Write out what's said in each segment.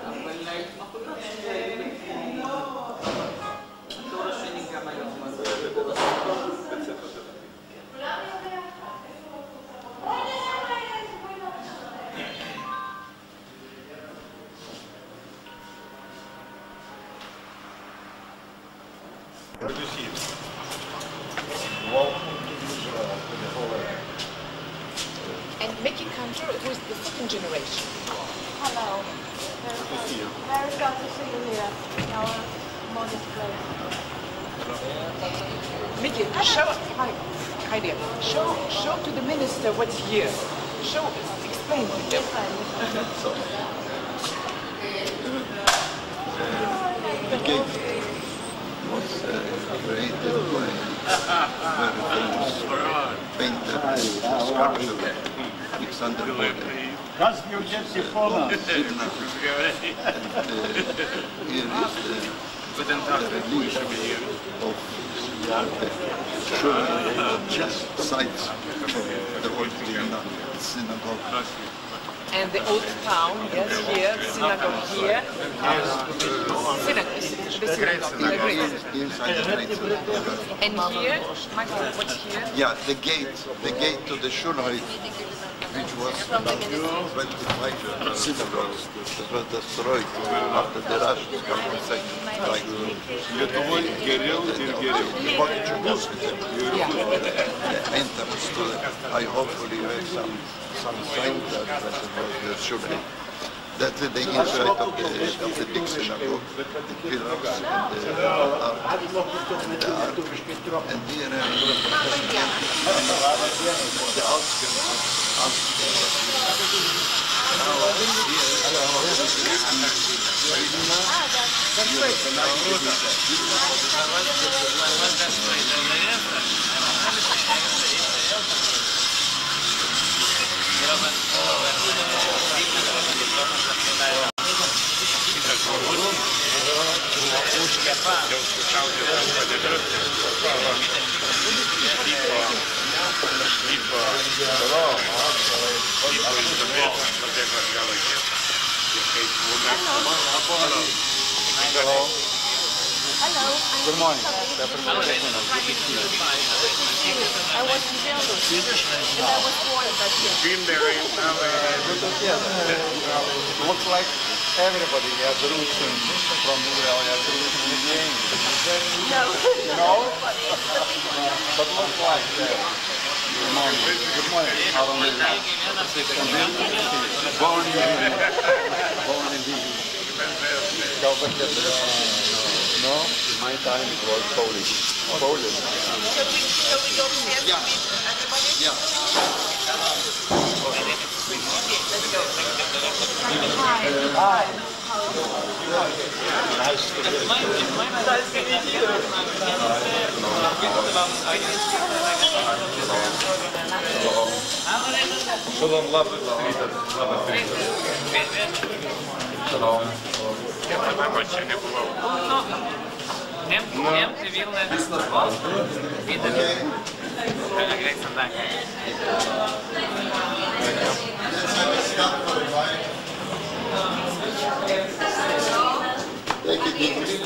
אבל ההתמחויות שלי התואר השני גם היום. And making country, it was the second generation. Hello. Very glad to see you here in our modest place. Mickey, hi dear. Show to the minister what's here. Explain to him. The gate was created by a very famous painter, sculptor, Alexander Border. Раз в Нью-Джерси полно. Here is the relief of just sites of the old synagogue. And the old town, yes, here, synagogue here, the synagogue. And here, Michael, what's here? Yeah, the gate to the Shulhoit, which was about 25 synagogues that was destroyed after the Russians come in second. Like Lietuvoj geriau ir geriau. Vokiečių the entrance to it. I hopefully have some sign that it was the Shulhoit. That's the inside of the big synagogue, the pillars and the ark. And here the outskirts. Hello. Good morning. I was in Belgium and I was born back here. Looks like everybody has roots from Israel, has roots in the English. No. No? But looks like Good morning. Good morning. Born in No, in my time it was Polish. Polish. Shall we go upstairs? Yeah. Yeah. Let's go. Hi. Nice to meet you. Shalom, love the Shalom. Немцы вилны видели. Грейсон, да. Take it easy.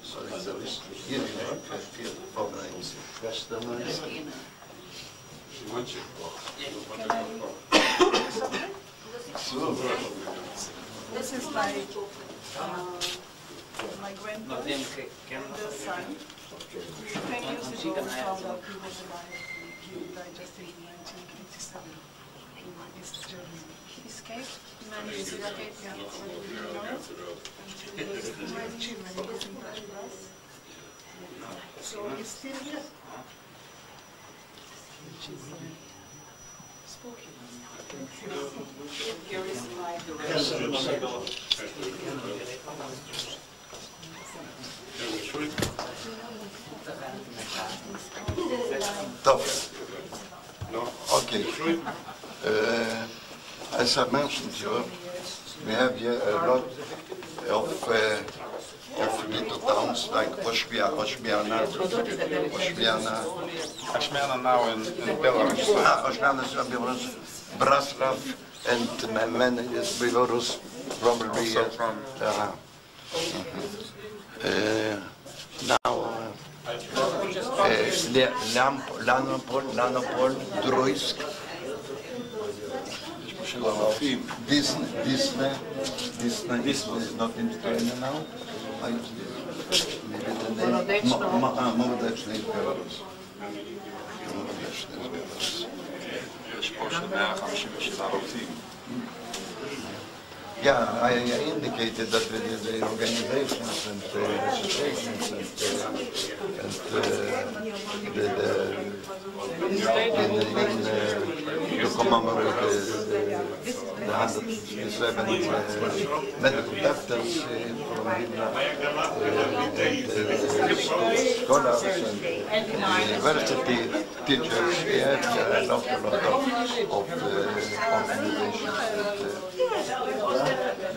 So it's a risk. Here you can feel 4 nights. This is my grandpa, the son. The 10 years ago we found out he was alive. He died just in 1987 in East Germany. He escaped, managed to escape, yeah, so we didn't know it. And he was my achievement, he was in touch with us. So he's still here. Which is spooky. Here is my direction. Tough. Okay. As I mentioned here, we have here a lot of little towns like Oshmiana now in Belarus. Oshmiana is Belarus, Braslav, and many is Belarus, probably. Also from Now, Lanopol, Druisk, Disney is not in Ukraine now. Maybe the name. Молодечный Belarus. Yeah, I indicated that with the organizations and registrations to commemorate the 107 medical doctors from Vilna, scholars and university teachers. We have an awful lot of organizations.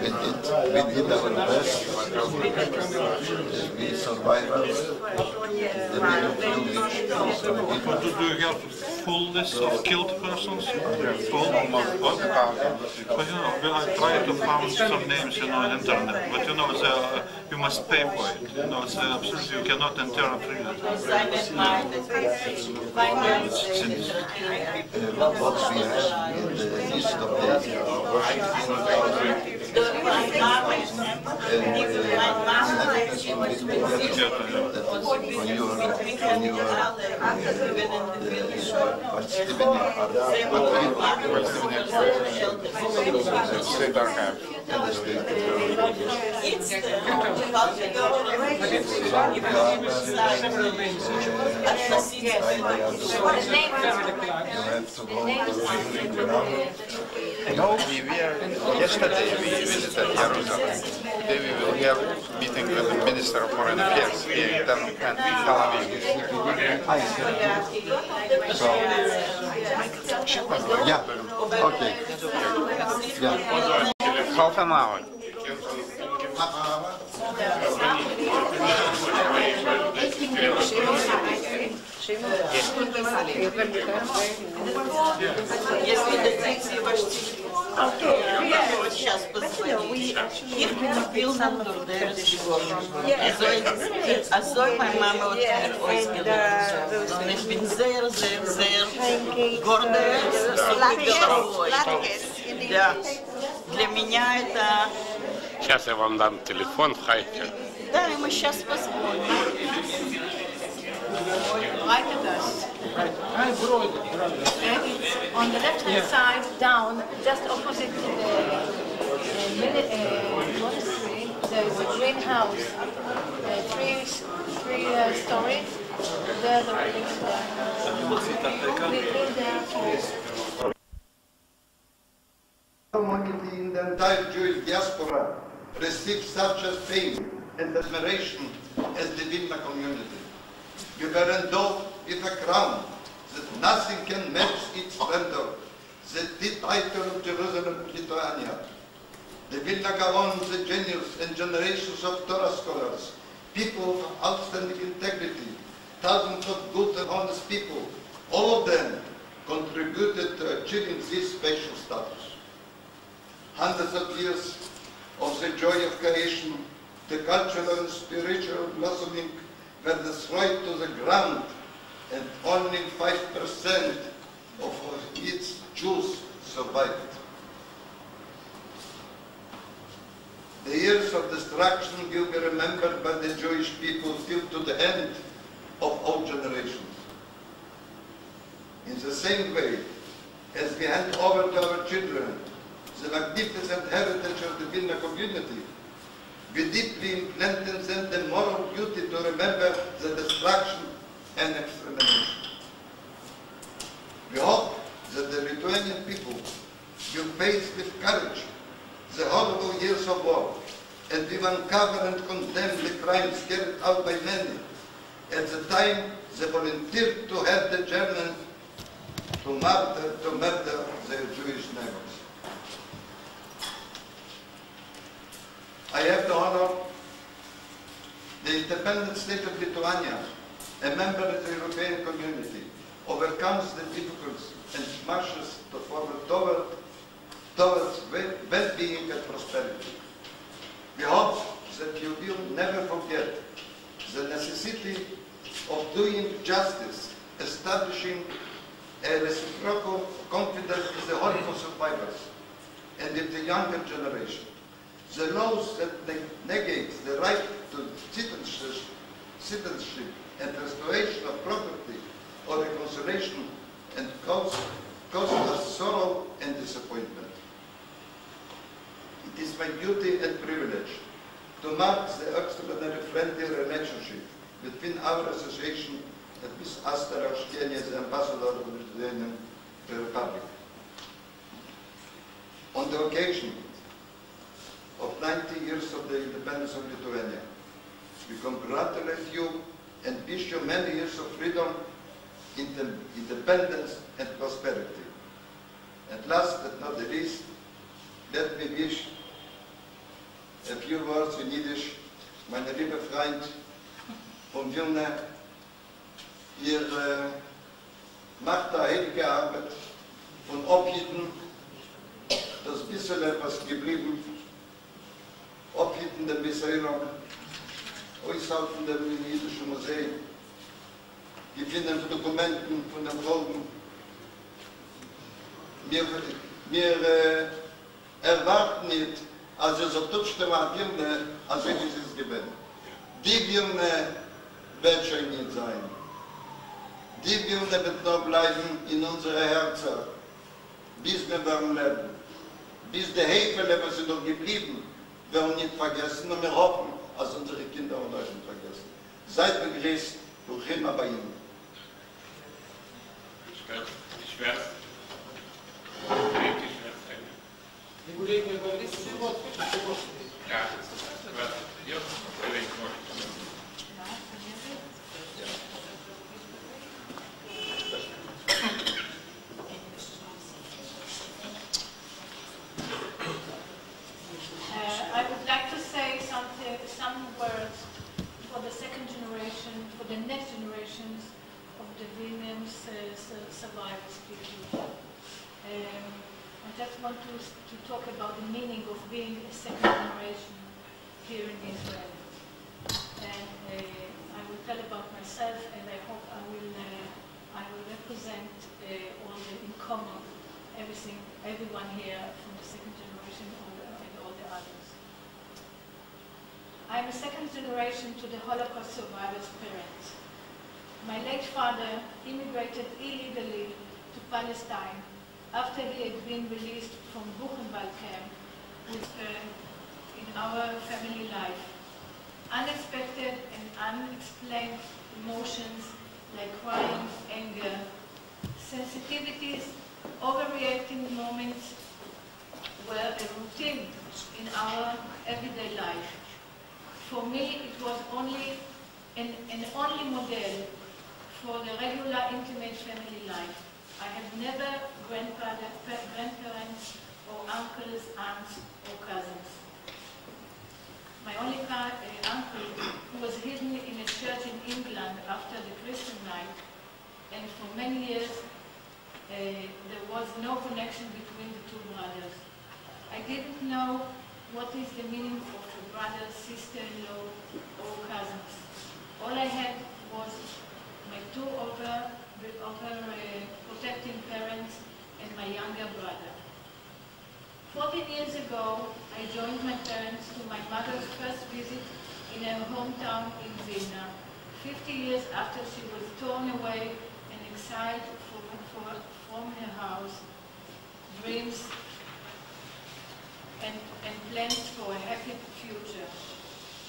We did our best. We survived. But do you have full list of killed persons? Full? Almost 1,000. But you know, when I try to find some names, on internet, but you know, you must pay for it. You know, it's absolutely, you cannot enter freely. What we have in the list of the State archive. No, we were, yesterday we visited Jerusalem. Today we will have a meeting with the Minister of Foreign Affairs here in Tel Aviv. Yeah, okay. Yeah. Half an hour. Если детектив ваш телефон, я вот сейчас позвоню. Их купил на Турдерс. Also meine Mama hat mir ausgedacht. Und ich bin sehr, sehr, sehr гордая, so mit Да. Для меня это... Сейчас я вам дам телефон, хайте. Да, и мы сейчас посмотрим. On the left-hand side, down, just opposite to the monastery, there is a greenhouse, three stories. There are the buildings there. We've been there for... Humanity in the entire Jewish diaspora received such a fame and admiration as the Vilna community. We were endowed with a crown that nothing can match its splendor, the title of Jerusalem, Lithuania. The Vilna Gaon, the genius and generations of Torah scholars, people of outstanding integrity, thousands of good and honest people, all of them contributed to achieving this special status. Hundreds of years of the joy of creation, the cultural and spiritual blossoming were destroyed to the ground, and only 5% of its Jews survived. The years of destruction will be remembered by the Jewish people till to the end of all generations. In the same way, as we hand over to our children the magnificent heritage of the Vilna community, we deeply implant in them the moral duty to remember the destruction and extermination. We hope that the Lithuanian people will face with courage the horrible years of war, and will uncover and condemn the crimes carried out by many at the time they volunteered to help the Germans to murder their Jewish neighbors. I have the honor, the independent state of Lithuania, a member of the European community, overcomes the difficulties and marches forward towards well-being and prosperity. We hope that you will never forget the necessity of doing justice, establishing a reciprocal confidence in the Holocaust survivors and in the younger generation. The laws that negate the right to citizenship and restoration of property or reconciliation and cause us sorrow and disappointment. It is my duty and privilege to mark the extraordinary friendly relationship between our association and Ms. Asta Raushkeni as Ambassador of the Lithuanian Republic. On the occasion of 90 years of the independence of Lithuania, we congratulate you and wish you many years of freedom, independence and prosperity. And last but not the least, let me wish a few words in Yiddish. Meine liebe Freund von Vilna, ihr macht da heilige Arbeit von Abhitten, das bisschen was geblieben, Abhitten der Besserung, Aushalten der Jüdischen Museum, die finden Dokumenten von den Folgen. Wir erwarten nicht, also so trotzdem ein Wilne, als wenn es ist gewesen. Die Wilne wird schon nicht sein. Die Wilne wird noch bleiben in unseren Herzen, bis wir werden leben. Bis die Hefele, was sie noch geblieben, werden nicht vergessen und wir hoffen, als unsere Kinder und euch nicht vergessen. Seid begrüßt, Bruchim bei Ihnen. Ich werde. I would like to say some words for the second generation, for the next generations of the women's survivors people. I just want to talk about the meaning of being a second generation here in Israel. And I will tell about myself, and I hope I will represent all the in common, everyone here from the second generation and all the others. I'm a second generation to the Holocaust survivors' parents. My late father immigrated illegally to Palestine after he had been released from Buchenwald camp with in our family life. Unexpected and unexplained emotions like crying, anger, sensitivities, overreacting moments were a routine in our everyday life. For me, it was only an only model for the regular, intimate family life. I had never grandparents or uncles, aunts, or cousins. My only uncle, who was hidden in a church in England after the Christian night, and for many years there was no connection between the two brothers. I didn't know what is the meaning of a brother, sister-in-law, or cousins. All I had was my two protecting parents and my younger brother. 14 years ago, I joined my parents to my mother's first visit in her hometown in Vilna, 50 years after she was torn away and exiled from her house, dreams and plans for a happy future.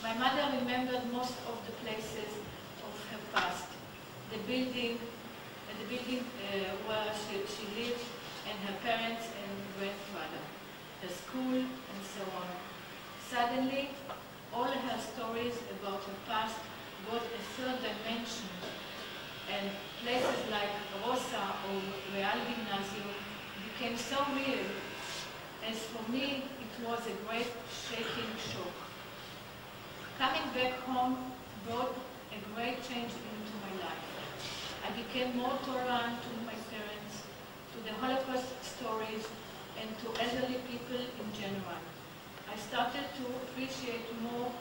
My mother remembered most of the places of her past. The building where she lived, and her parents and grandfather, her school, and so on. Suddenly, all her stories about her past got a third dimension, and places like Rosa or Real Gymnasium became so real. As for me, it was a great shaking shock. Coming back home brought a great change into my life. I became more tolerant to my parents, to the Holocaust stories, and to elderly people in general. I started to appreciate more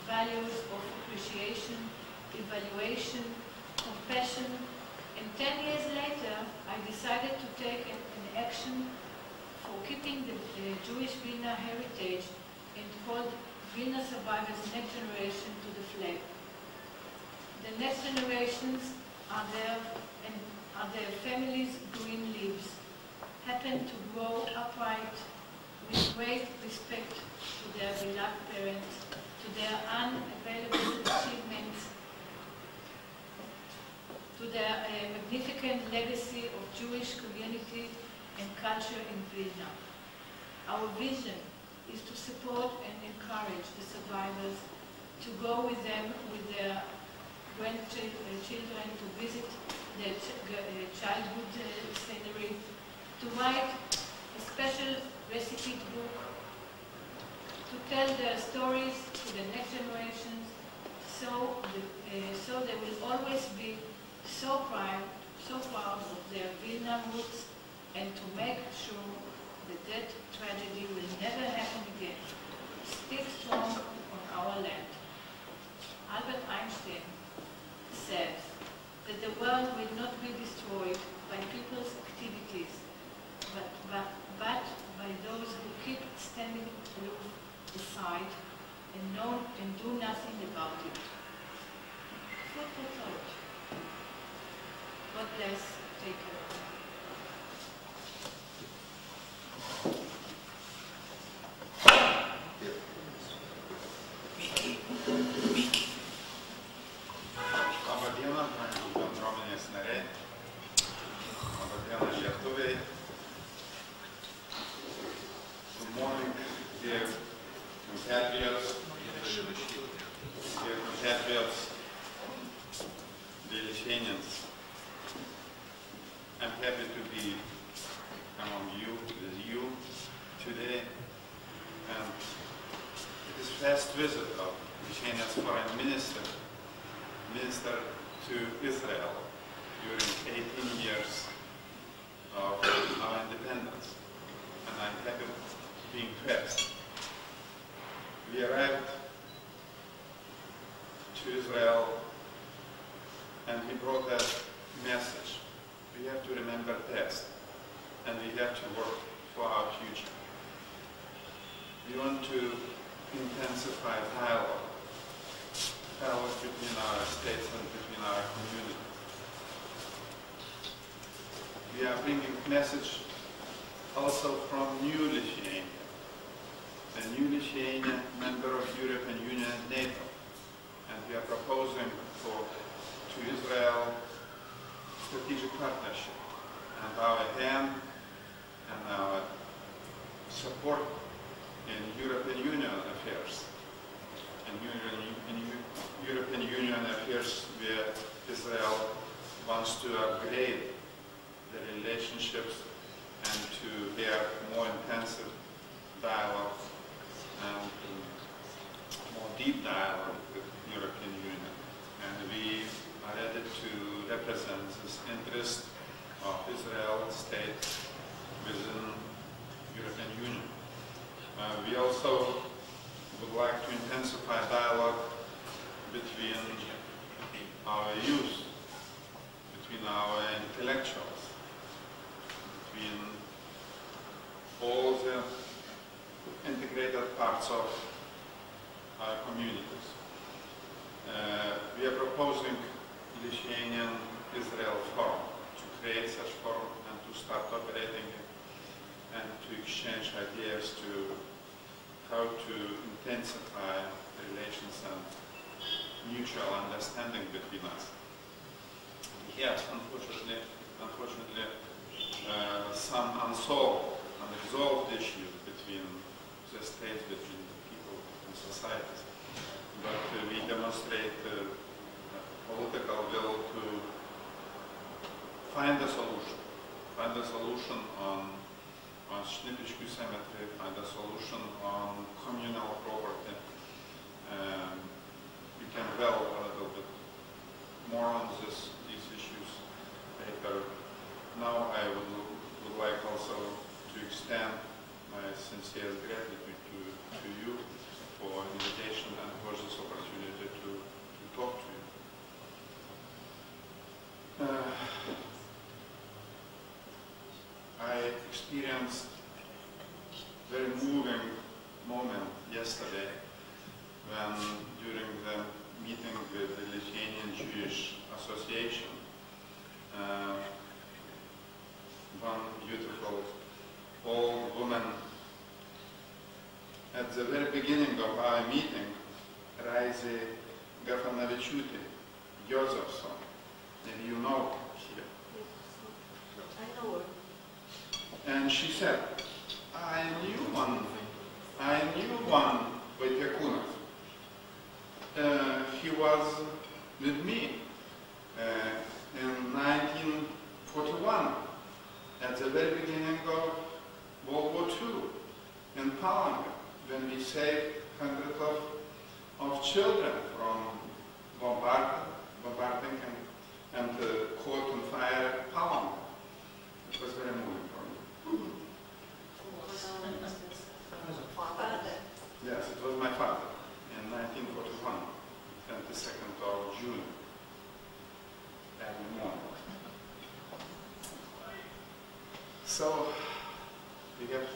values of appreciation, evaluation, compassion, and 10 years later, I decided to take an action for keeping the Jewish Vilna heritage and called Vilna Survivors Next Generation to the flag. The next generations are their families' green leaves, happen to grow upright with great respect to their beloved parents, to their unavailable achievements, to their magnificent legacy of Jewish community and culture in Vilna. Our vision is to support and encourage the survivors to go with them, with their grandchildren, to visit their childhood scenery, to write a special recipe book, to tell their stories to the next generations, so they will always be so proud of their Vilna roots, and to make sure that tragedy will never happen again. Stick strong on our land. Albert Einstein said that the world will not be destroyed by people's activities, but by those who keep standing aside and do nothing about it. Food for thought. God bless. Take care. Labą dieną, bendruomenės nariai. Labą dieną, lietuviai. Good morning, dear compatriots, dear Lithuanians. I'm happy to be among you, with you today. And it is first visit of Lithuania's foreign minister to Israel during 18 years of our independence. And I'm happy being first. We arrived to Israel and he brought a message. We have to remember past and we have to work for our future. We want to intensify dialogue between our states and between our communities. We are bringing message also from New Lithuania, a new Lithuania member of European Union and NATO, and we are proposing to Israel strategic partnership and our hand and our support in European Union affairs. In European Union affairs where Israel wants to upgrade the relationships and to have more intensive dialogue and more deep dialogue with European Union. And we are ready to represent this interest of Israel state within European Union. We also would like to intensify dialogue between our youth, between our intellectuals, between all the integrated parts of our communities. We are proposing Lithuanian-Israel Forum to create such forum and to start operating it and to exchange ideas to how to intensify relations and mutual understanding between us. We have, unfortunately, some unresolved issues between the states, between the people and societies. But we demonstrate political will to find a solution on Schnipichku cemetery, find a solution on communal property. We can dwell a little bit more on these issues later. Now I would like also to extend my sincere gratitude to you for invitation and for this opportunity to talk to you. I experienced a very moving moment yesterday when, during the meeting with the Lithuanian Jewish Association, one beautiful old woman at the very beginning of our meeting, Raizė Gafanavičiūtė Josephson, maybe you know here. I know her. And she said, I knew one Vaitiekūnas. He was with me in 1941, at the very beginning of World War II, in Palanga, when we saved hundreds of children from bombarding and caught on fire Palanga. It was very moving for me. Yes, it was my father in 1941, 22nd of June, every morning. So we have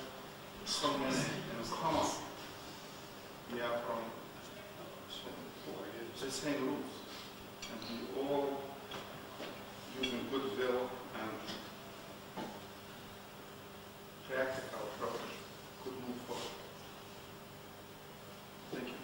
so many in common. We are from the same roots, and we all using goodwill and practical approach could move forward. Thank you.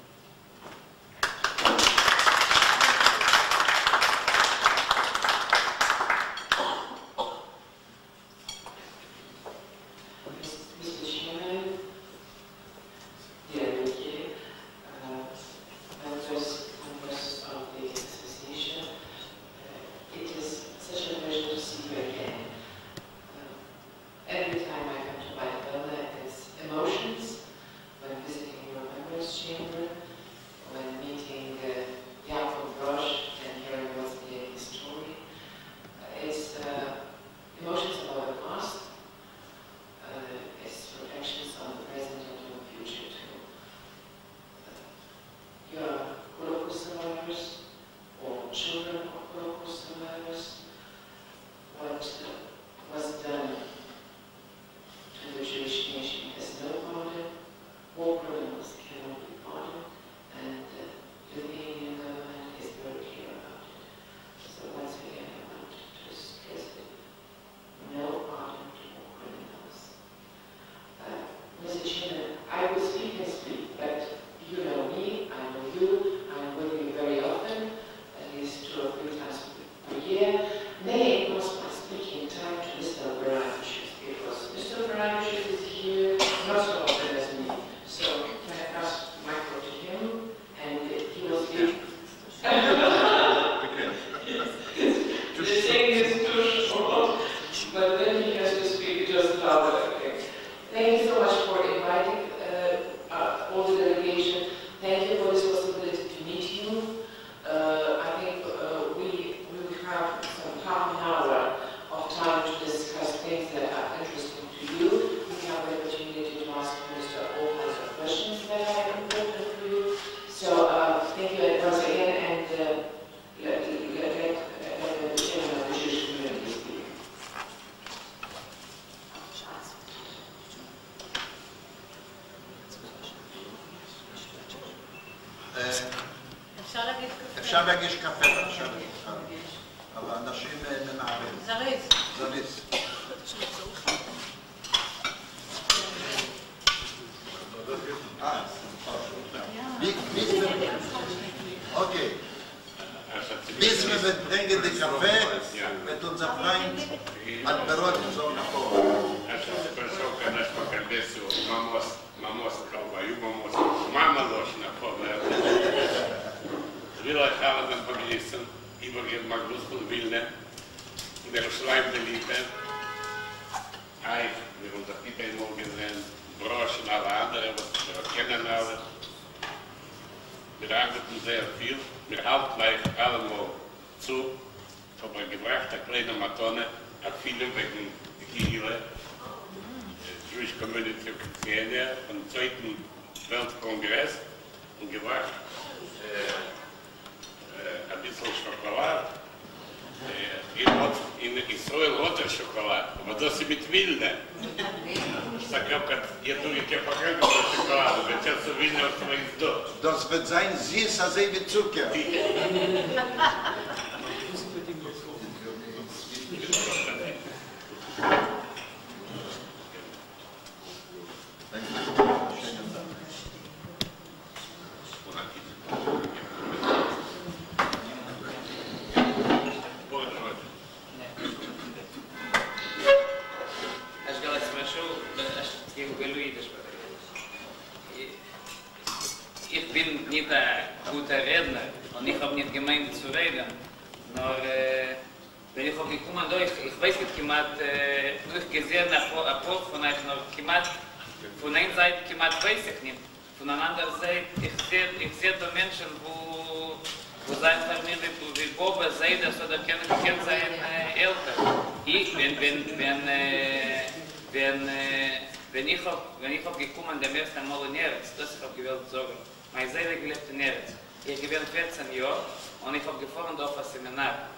אפשר להגיש קפה, אבל אנשים ממהרים. זריז. זריז. אוקיי. Bis wir bringen den Kaffee mit unserem Freund an Berot so nach vorne. Пришел, конечно, к Одессе, мамос колбаю, мама ложь на поле. Вила Халадан Паглисен, Иборген Магнусбул Вильне, Иерусалим Делите, Ай, wir uns auf Pita morgen sehen, Brosch und alle anderen, was wir kennen alle. Wir arbeiten sehr viel, wir halten gleich allemal zu, aber gebracht eine kleine Matone, hat viele wegen Kiele, Jewish Community of Kenya, vom zweiten Weltkongress, und gebracht ein bisschen Schokolade. In Israel roter Schokolade, aber das ist mit Wilde. Ich sage auch, я думаю, я покажу Schokolade, wenn jetzt so Wilde auf dem Indo. Das wird sein süß als wie Zucker. Ich bin nicht ein guter Redner und ich habe nicht gemeint zu reden. Nur wenn ich auch gekommen bin, ich weiß nicht, durchgesehen ein paar von euch, nur von einer Seite weiß ich nicht. Von der anderen Seite, ich sehe da Menschen, wo seine Familie, wie Boba, Seiders oder kennt seine Eltern. Ich, wenn ich hab gekommen dem ersten Mal in Eretz, das ich hab gewollt sagen. Meine Seele gelebt in Eretz. Ich gewollt 14 Jahre und ich hab gefahren auf ein Seminar.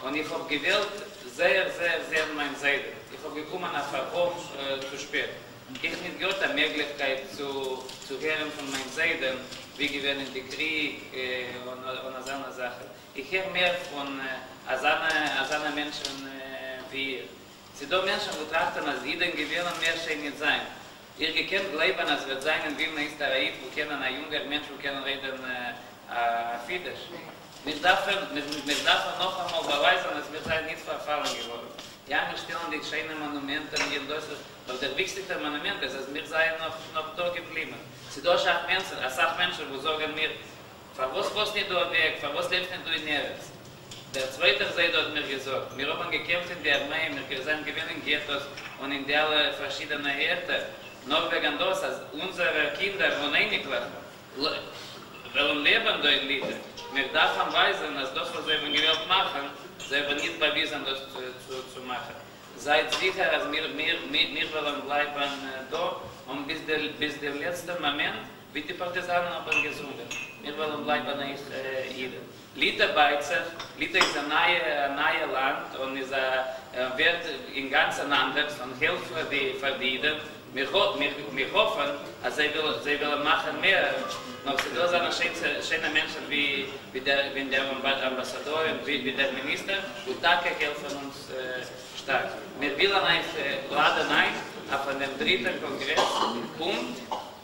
Und ich hab gewollt sehr meine Seele. Ich hab gekommen auf eine Woche zu spät. Ich nicht gehört die Möglichkeit zu hören von meinen Seelen, wie gewesen in den Krieg und so eine Sache. Ich höre mehr von so Menschen wie ihr. Sie do Menschen betrachten, als Iden gewähren mehr schön nicht sein. Ihr gekennt Leben, als wird sein, in Wilna ist der Raif, wo kennen ein junger Mensch, wo kennen reden Fidesz. Wir dürfen noch einmal beweisen, dass wir sein nicht verfallen geworden. Ja, wir stellen die schönen Monumente in Deutschland, aber der wichtigste Monument ist, dass wir seien noch da geblieben. Sie do auch Menschen, wo sagen mir, was nicht da weg, was lebst nicht du in Eretz? Der zweite Seite hat mir gesagt, wir haben gekämpft in der Armee, wir sind gewinnen Ghettos und in der verschiedenen Orte. Nur wegen das, als unsere Kinder und Einigler wollen leben da in Lieder. Wir dürfen weisen, dass das, was wir gewollt machen, sie haben nicht bewiesen, das zu machen. Seid sicher, dass wir wollen bleiben da und bis der letzte Moment, wie die Partisanen haben gesungen. Wir wollen bleiben nicht hier. Lita Beizer, Lita ist ein neues Land und wird in ganz anders und hilft für die Verdienen. Wir hoffen, dass sie will machen mehr. Noch sie sind schöne Menschen wie der Ambassador und wie der Minister, und danke helfen uns stark. Wir wollen euch laden ein auf dem dritten Kongress und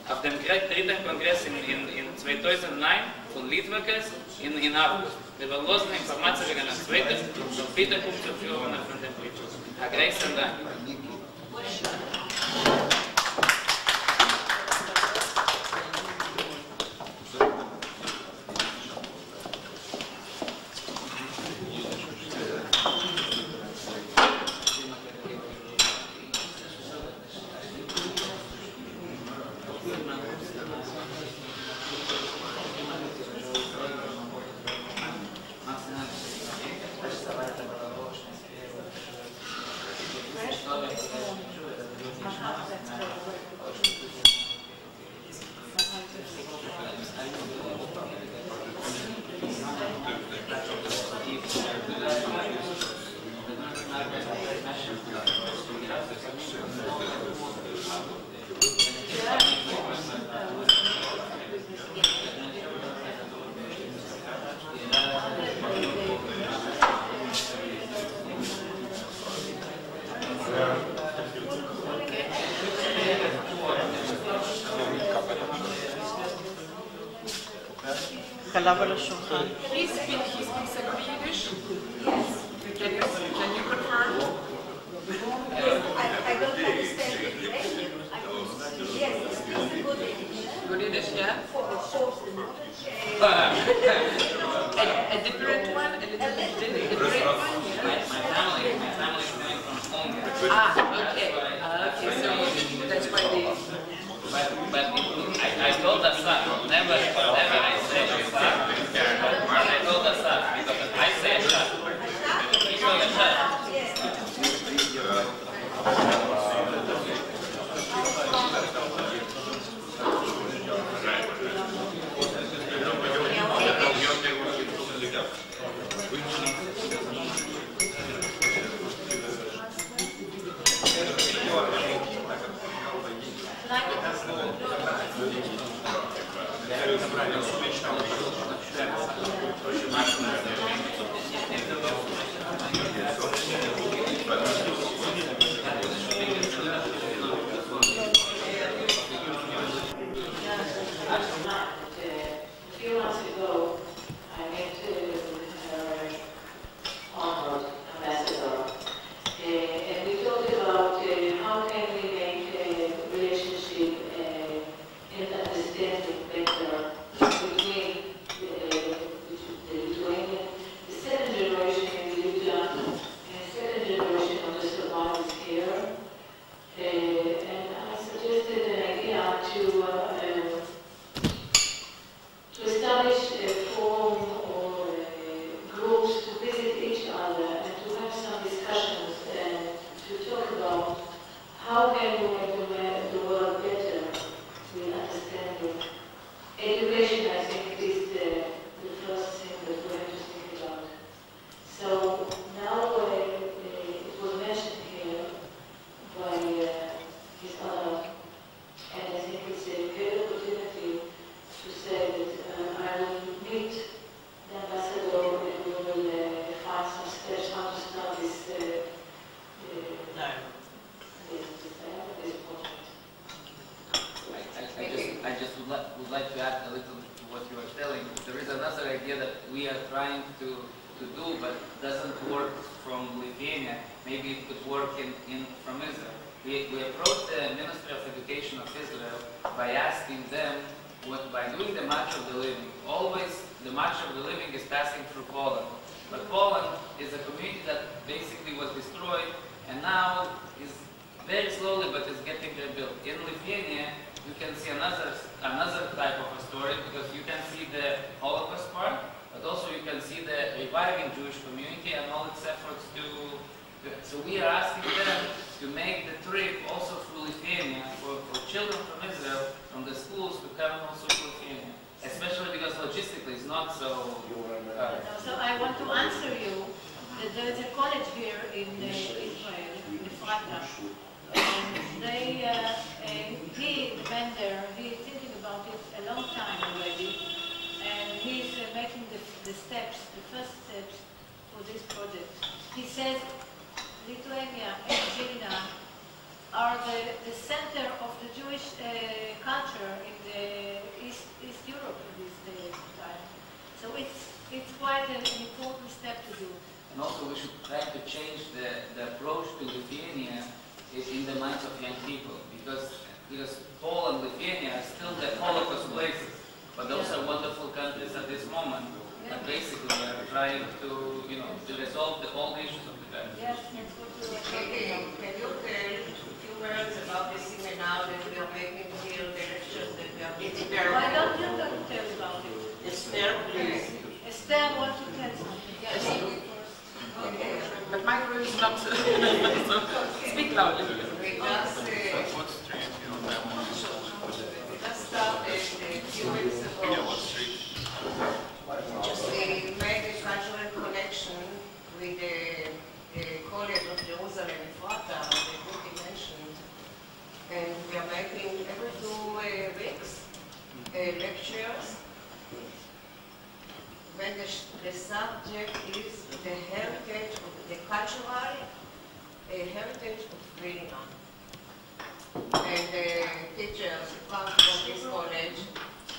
auf dem dritten Kongress in 2009 von Litwakes in August. Wir wollen losen Informationen wegen des zweiten und bitte kommt zur Führung von dem Brief. Ein großen Dank. חלב על השולחן. He speaks a Yiddish? Yes. Can you confirm? I don't understand the Iranian. Yes, he speaks a good Yiddish. Good Yiddish, yeah? A different one? A different one? My family is coming from Hungary. Okay. Okay, so that's why they... But I told Asaf, never I say Asaf. I told Asaf, because I say Asaf. He told Asaf. would like to add a little to what you are telling. There is another idea that we are trying to do, but doesn't work from Lithuania. Maybe it could work from Israel. We approached the Ministry of Education of Israel by asking them, by doing the March of the Living. Always the March of the Living is passing through Poland. But Poland is a community that basically was destroyed and now is very slowly but is getting rebuilt. In Lithuania, you can see another type of a story, because you can see the Holocaust part, but also you can see the reviving Jewish community and all its efforts to so we are asking them to make the trip also through Lithuania for children from Israel, from the schools, to come also to Lithuania, especially because logistically it's not so... So I want to answer you that there is a college here in Israel, in Efrata, and he, the vendor, he is thinking about it a long time already, and he is making the steps, the first steps for this project. He says Lithuania and Vilna are the center of the Jewish culture in the East Europe at this time. So it's quite an important step to do. And also we should try to change the approach to Lithuania in the minds of young people, because Poland and Lithuania are still the Holocaust places, but those are wonderful countries at this moment. But basically we are trying to resolve all the issues of the country. Yes, that's what we were talking about. Can you tell a few words about the seminar that we are making here, the lectures that we are giving? Why don't you tell about it? Esther, please. Esther wants to tell something. Yes. But my room is not so speak loudly. We just started a few weeks ago. We made a cultural connection with the College of Jerusalem, Efrata, the book he mentioned, and we are making every 2 weeks lectures. When the subject is the heritage of the cultural heritage of Vilna. And the teachers who come from this college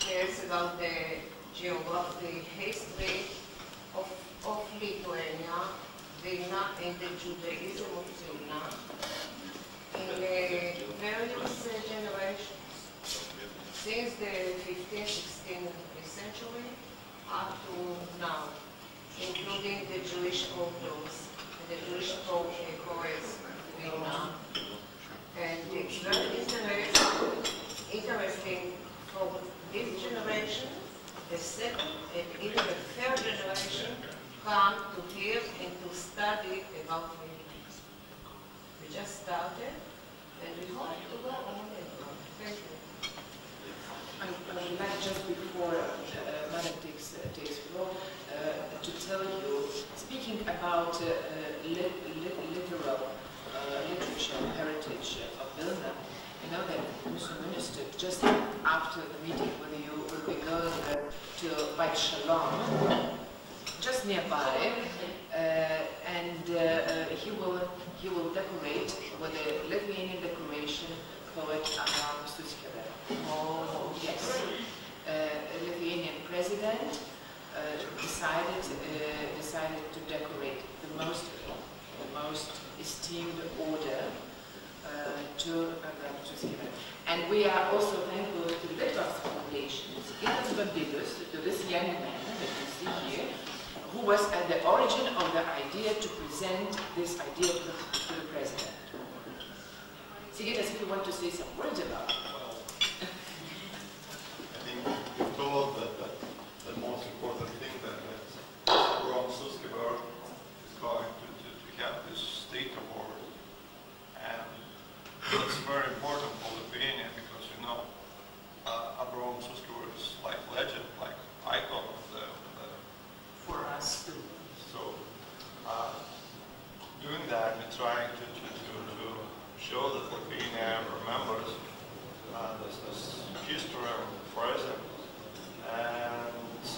tells about the geography, history of Lithuania, Vilna, and the Judaism of Vilna in various generations, since the 15th, 16th century up to now, including the Jewish authors, the Jewish poets, Vilna. And it's very interesting for this generation, the second and even the third generation come to hear and to study about Vilna. We just started, and we hope to go on and on. Thank you. I would like just before Madam takes floor to tell you, speaking about literature and heritage of Vilna, you know that Mr. Minister, just after the meeting with you, will be going to Beit Shalom, just nearby, and he will decorate with a Lithuanian decoration poet Abraham Suskever. Oh yes, Lithuanian president decided to decorate the most esteemed order to Abraham Suskever. And we are also thankful to the Litvak Foundation, to this young man that you see here, who was at the origin of the idea to present this idea to the president. Sigitas, if you want to say some words about it. I think you told that the most important thing that Abraham Suskever is going to have this state award. And it's very important for Lithuania because, you know, Abraham Suskever is like legend, like icon of the for us too. So doing that, we're trying to show that Lithuania remembers this history of present, and it's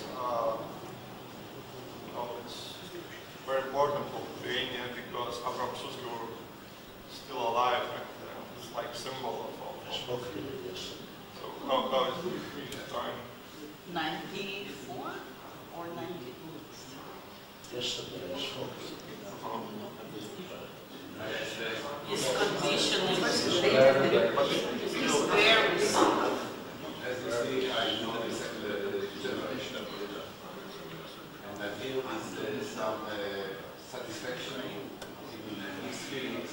very important for Lithuania because Abraham Suskever is still alive, and it's like symbol of so how is the time? 94 or 90? His condition is very small. As you see, I know the second generation of Buddha. And I feel there's some satisfaction in his feelings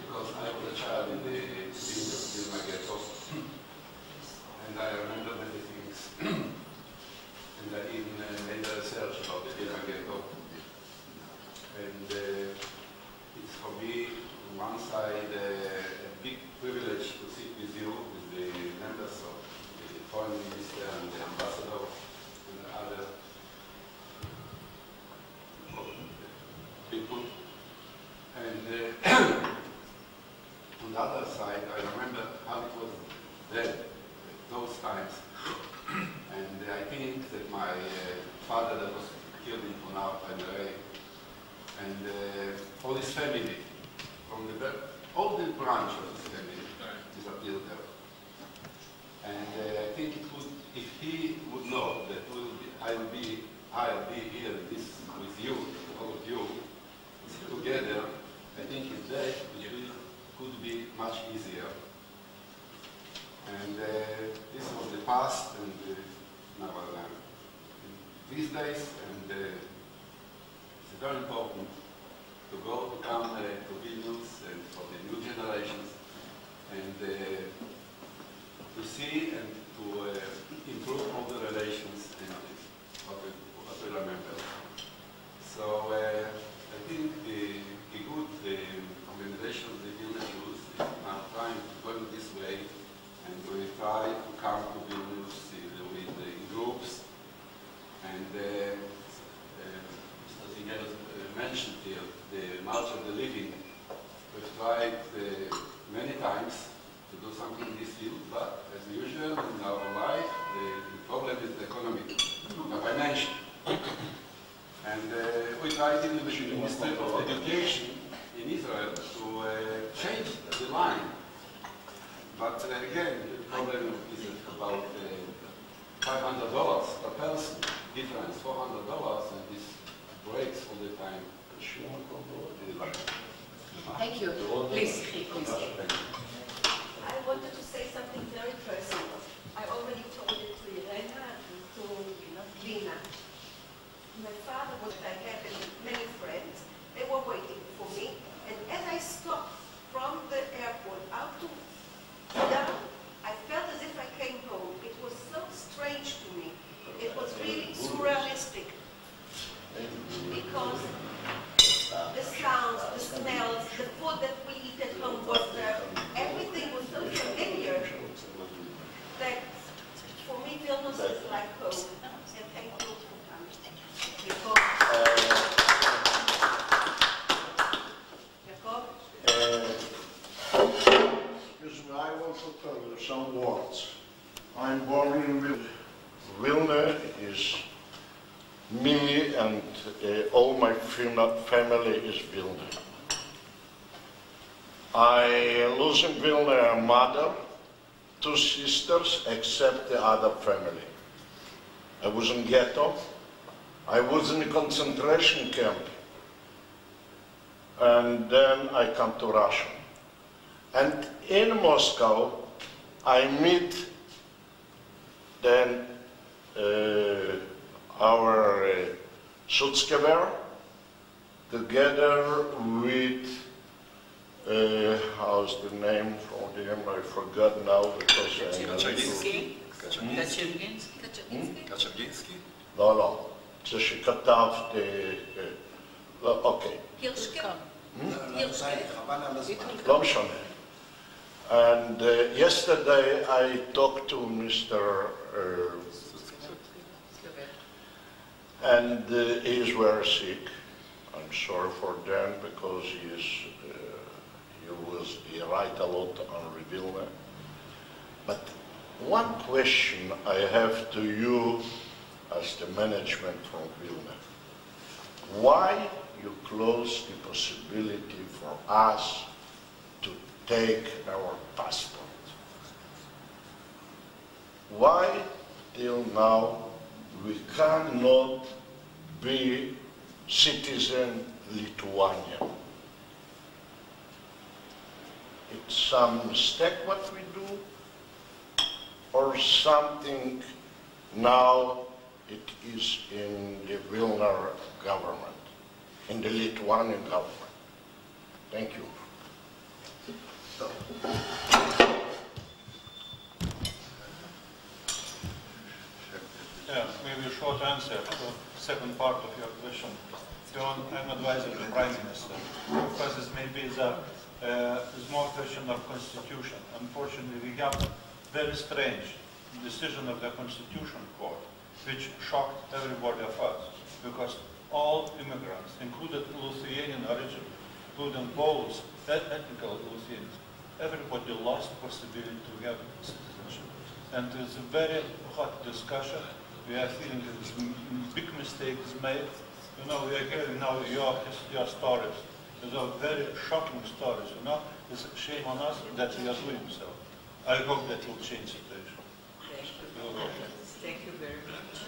because I was a child in the Vilna ghetto. And I remember many things. And I even made a research about the Vilna ghetto. And it's for me, on one side, a big privilege to sit with you, with the members of the foreign minister and the ambassador and the other people. And on the other side, I remember how it was then, those times. And I think that my father that was killed in Punab and all his family, from all the branch of his family disappeared there. And I think it would, if he would know that I'll be here with you, all of you, together, I think his day could be much easier. And this was the past and now these days, and it's very important to come to Vilnius and for the new generations and to see and to improve all the relations and what we remember. So I think the organization of the Vilnius Jews is now trying to go this way, and we try to come to Vilnius with the groups. And Mr. Zinger mentioned here the March of the Living. We've tried many times to do something in this field, but as usual in our life, the problem is the economic, the financial. And we tried in the Ministry of Education in Israel to change the line. But again, the problem is about $500 per person, difference $400, and this breaks all the time. Thank you. Please, please. I wanted to say something very personal. I already told it to Irena and to Lina. My father was, I had many friends. They were waiting for me. And as I stopped from the airport out to down, I felt as if I came home. It was so strange to me. It was really surrealistic. Because the sounds, the smells, the food that we eat at home was everything was so familiar that for me Vilnius is like home. And thank you. Excuse me, I want to tell you some words. I'm born in Vilna. Vilna is me and all my family is Vilna. I lose in Vilna a mother, 2 sisters, except the other family. I was in ghetto. I was in a concentration camp. And then I come to Russia. And in Moscow, I meet then our Sutskever together with, how's the name for him? I forgot now because Kaczergiński? Kaczergiński? לא, זה שכתב, אוקיי. לא משנה. And yesterday I talked to Mr. And he is very sick. I'm sorry for them because he write a lot on Vilna. But one question I have to you as the management from Vilna. Why you close the possibility for us to take our passport? Why till now we cannot be citizen Lithuania? It's some mistake what we do, or something now it is in the Vilna government, in the Lithuanian government. Thank you. Yeah, maybe a short answer to the second part of your question. I'm advising the Prime Minister. Of course, this may be the small question of constitution. Unfortunately, we have a very strange decision of the Constitution Court, which shocked everybody of us, because all immigrants, including Lithuanian origin, including Poles, ethnical Lithuanians, everybody lost the possibility to have citizenship. And it's a very hot discussion. We are feeling that this big mistake is made. You know, we are hearing now your stories. These are very shocking stories, you know. It's a shame on us that we are doing so. I hope that will change the situation. Thank you very much.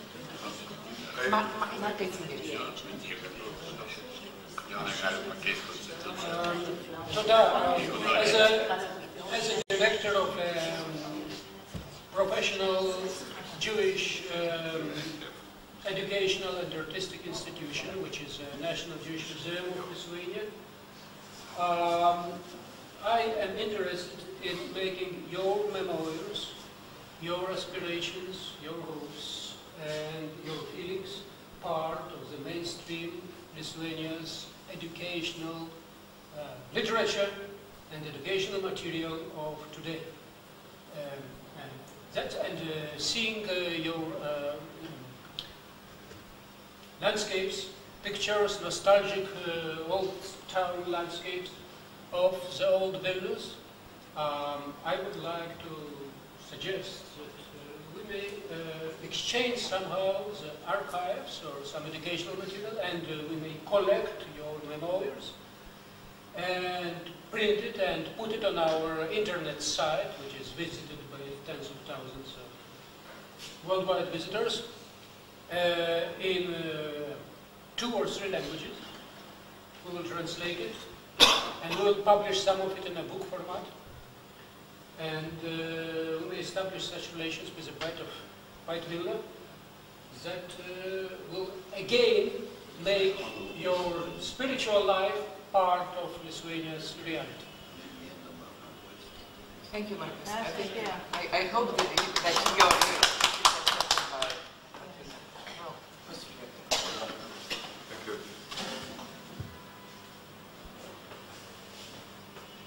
As a director of a professional Jewish educational and artistic institution, which is a National Jewish Museum of Lithuania, I am interested in making your memoirs, your aspirations, your hopes, and your feelings part of the mainstream Lithuania's educational literature and educational material of today. Seeing your landscapes, pictures, nostalgic old town landscapes of the old Vilnius, I would like to suggest that we may exchange somehow the archives or some educational material, and we may collect your memoirs and print it and put it on our internet site, which is visited by tens of thousands of worldwide visitors in 2 or 3 languages. We will translate it, and we will publish some of it in a book format. And we will establish such relations with the White Vilna that will again make your spiritual life part of Lithuania's reality. Thank you, Marcus. I hope that your Thank you.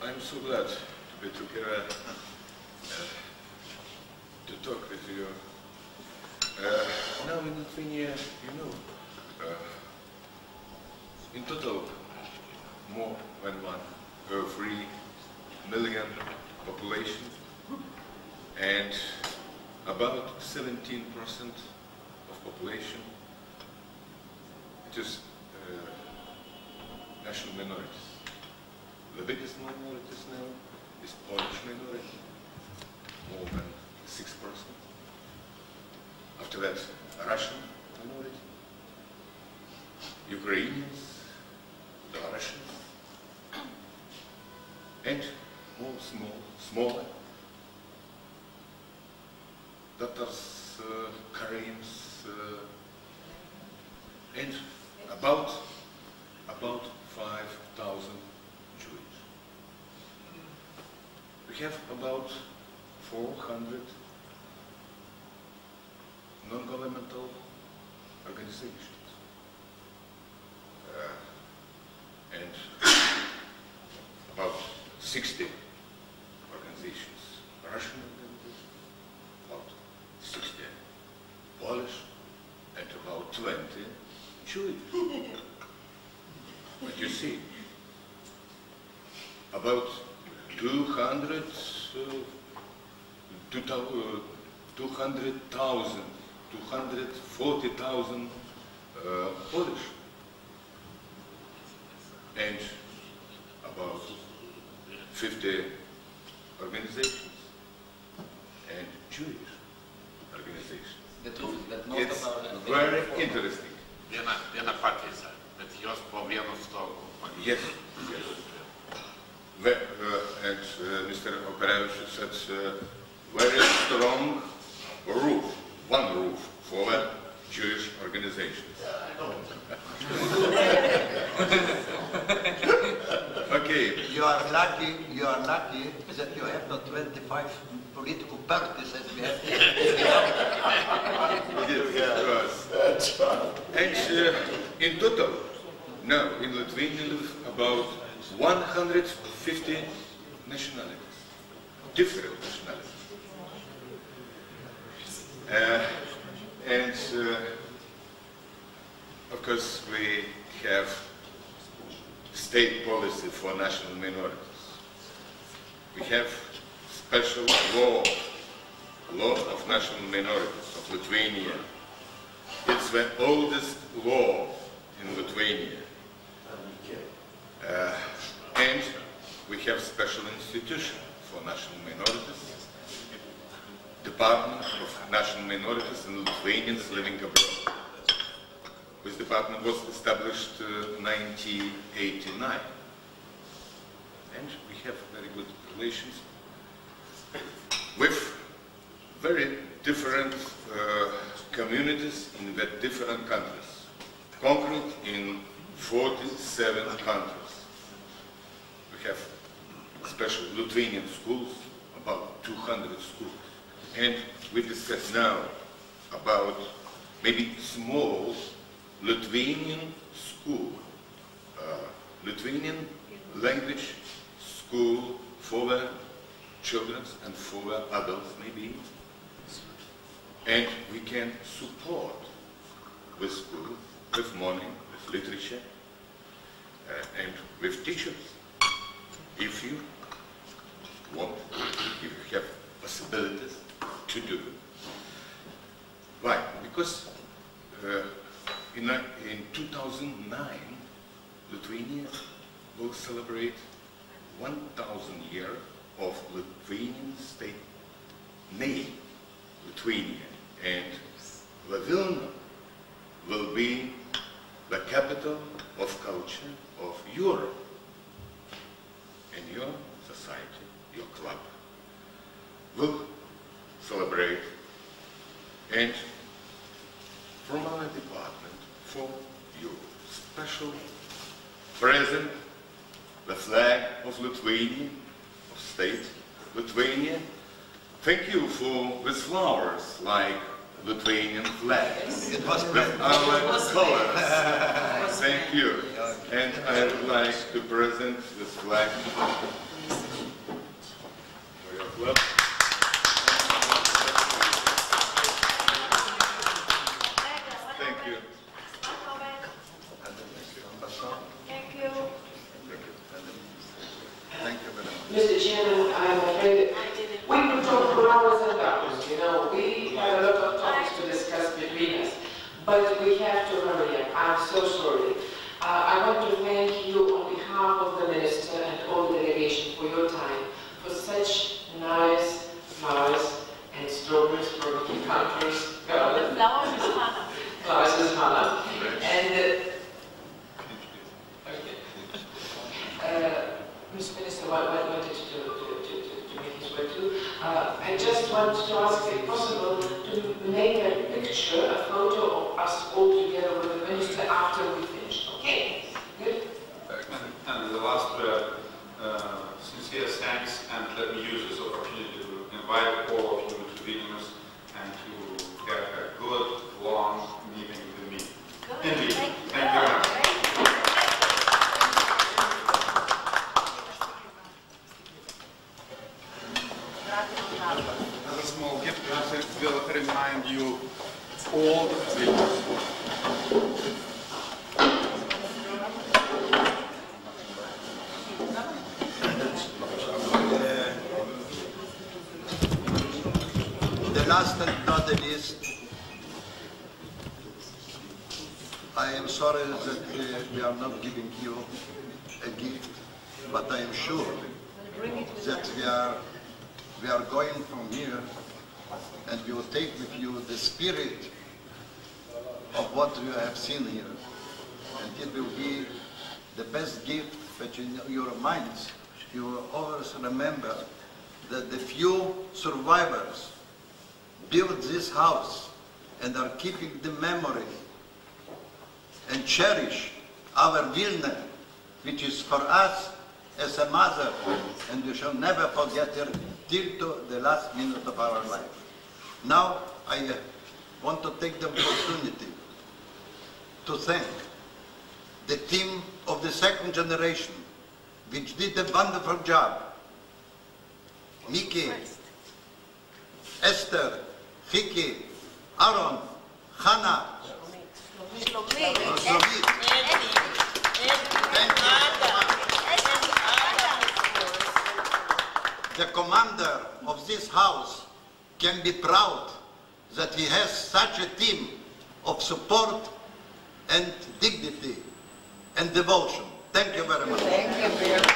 I'm so glad to be together to talk with you. Now in Lithuania, you know, in total more than 3 million population, and about 17% of population, it is national minorities. The biggest minorities now is Polish minority, more than 6%. After that, Russian minority, Ukrainians, Belarusians, and more smaller, Tatars, Karaims, and about 5,000 Jews. We have about 400 non-governmental organizations, and about 60 organizations, Russian organizations, about 60 Polish, and about 20 Jewish. But you see, about 240,000 Polish, and about 50 organizations and Jewish organizations. The truth is that most It's of our very interesting. Viena pakeisa, bet jos po vienu stogu. Yes, yes. And Mr. Operavich said very strong roof, one roof for Jewish organizations. Okay. You are lucky that you have not 25 political parties as we have. Yes, and in total, now in Lithuania live about 150 nationalities, different nationalities. And of course we have state policy for national minorities. We have special law of national minorities of Lithuania. It's the oldest law in Lithuania. And we have special institution for national minorities, Department of National Minorities and Lithuanians living abroad. This department was established in 1989. And we have very good relations with very different communities in the different countries, concrete in 47 countries. We have special Lithuanian schools, about 200 schools. And we discuss now about maybe small Lithuanian school, Lithuanian language school for the children and for the adults maybe. And we can support the school with money, with literature, and with teachers. If you want, if you have possibilities to do it. Why? Because in 2009, Lithuania will celebrate 1,000 years of Lithuanian state name, Lithuania. And Vilna will be the capital of culture of Europe. And your society, your club, will celebrate. And from our department, for you, special present, the flag of Lithuania, of state Lithuania. Thank you for with flowers like Lithuanian flag. It was with our colors. Thank you. And I would like to present this flag for your club. Thank you. Thank you. Thank you very much. Mr. Chairman, I'm afraid we could talk for hours and hours. You know, we have a lot of topics to discuss between us, but we have to hurry up. I'm so sorry. I want to thank you on behalf of the Minister and all the delegation for your time, for such nice flowers and strawberries from the countries. Flowers is Hannah. Flowers is Hannah. And Mr. Minister wanted to make his way too. I just want to ask if possible to make a picture, a photo of us all together with the Minister after we finish. Okay? Good? And the last sincere thanks, and let me use this opportunity to invite all of you to Vilnius and to have a good, long meeting with me. Indeed. Thank you very much. As a small gift, I will remind you all the things. The last and not the least, I am sorry that we are not giving you a gift, but I am sure that we are going from here and you will take with you the spirit of what you have seen here. And it will be the best gift, but in your minds you will always remember that the few survivors built this house and are keeping the memory and cherish our Vilna, which is for us as a mother, and we shall never forget her till to the last minute of our life. Now I want to take the opportunity to thank the team of the second generation, which did a wonderful job. Miki, Esther, Chiki, Aaron, Hannah, the commander of this house can be proud that he has such a team of support and dignity and devotion. Thank you very much. Thank you very much.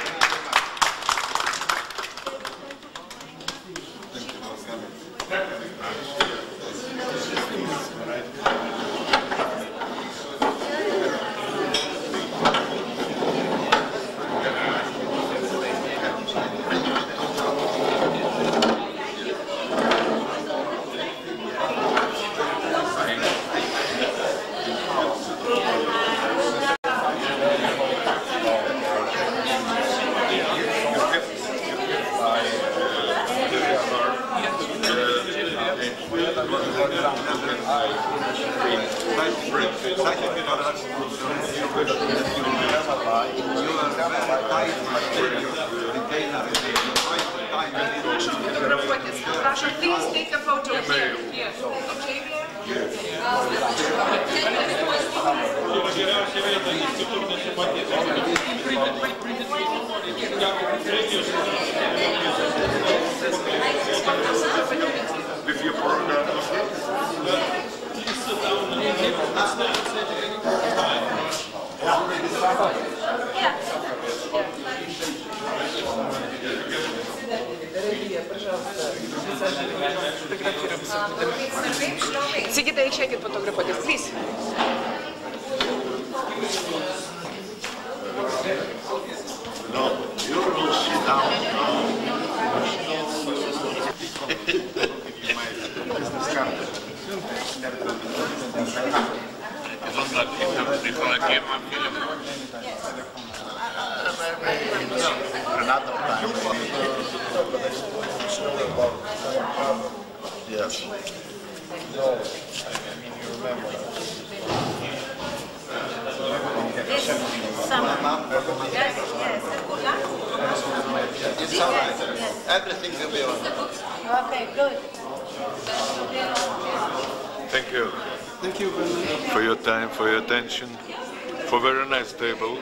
Russia, please take a photo here. Here. Okay? With your program. Дорогие, Пожалуйста, фотографироваться. Sigita, ich can photograph this, please. No, you will sit down. Another time. Yes. No, I mean you remember. Yes, yes. It's all right. Everything will be all right. Okay, good. Thank you. Thank you very much. For your time, for your attention, for very nice table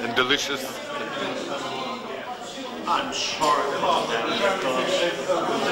and delicious. I'm sorry about that because